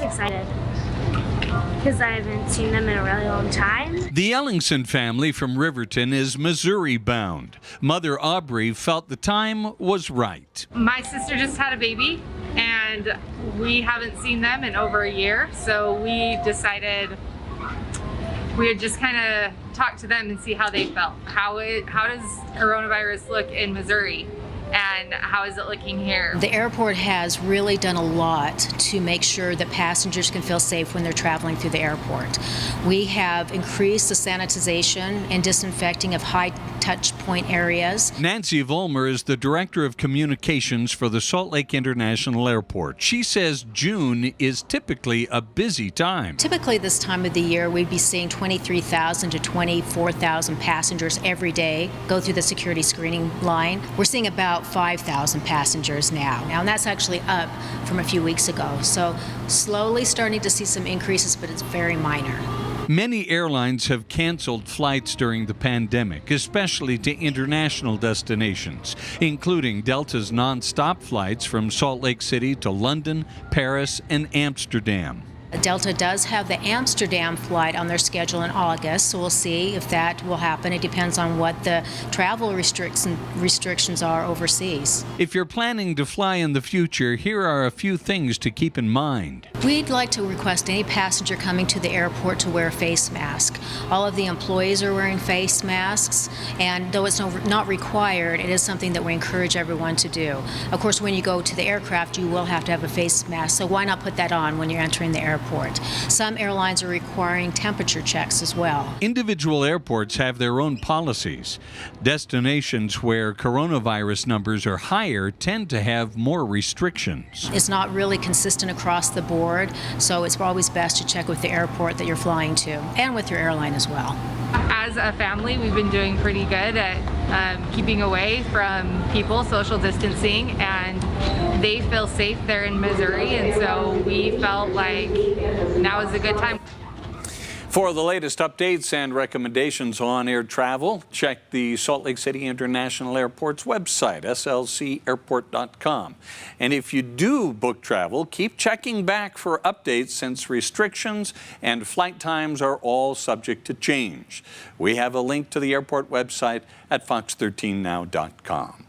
just excited because I haven't seen them in a really long time. The Ellingson family from Riverton is Missouri bound. Mother Aubrey felt the time was right. My sister just had a baby and we haven't seen them in over a year, so we decided we would just kind of talk to them and see how they felt. How does coronavirus look in Missouri? And how is it looking here? The airport has really done a lot to make sure that passengers can feel safe when they're traveling through the airport. We have increased the sanitization and disinfecting of high touch point areas. Nancy Vollmer is the Director of Communications for the Salt Lake International Airport. She says June is typically a busy time. Typically this time of the year we'd be seeing 23,000 to 24,000 passengers every day go through the security screening line. We're seeing about 5,000 passengers now, and that's actually up from a few weeks ago. So slowly starting to see some increases, but it's very minor. Many airlines have canceled flights during the pandemic, especially to international destinations, including Delta's non-stop flights from Salt Lake City to London, Paris, and Amsterdam. Delta does have the Amsterdam flight on their schedule in August, so we'll see if that will happen. It depends on what the travel restrictions are overseas. If you're planning to fly in the future, here are a few things to keep in mind. We'd like to request any passenger coming to the airport to wear a face mask. All of the employees are wearing face masks, and though it's not required, it is something that we encourage everyone to do. Of course, when you go to the aircraft, you will have to have a face mask, so why not put that on when you're entering the airport? Some airlines are requiring temperature checks as well. Individual airports have their own policies. Destinations where coronavirus numbers are higher tend to have more restrictions. It's not really consistent across the board, so it's always best to check with the airport that you're flying to and with your airline as well. As a family, we've been doing pretty good at keeping away from people, social distancing, and they feel safe there in Missouri, and so we felt like now is a good time. For the latest updates and recommendations on air travel, check the Salt Lake City International Airport's website, slcairport.com. And if you do book travel, keep checking back for updates since restrictions and flight times are all subject to change. We have a link to the airport website at fox13now.com.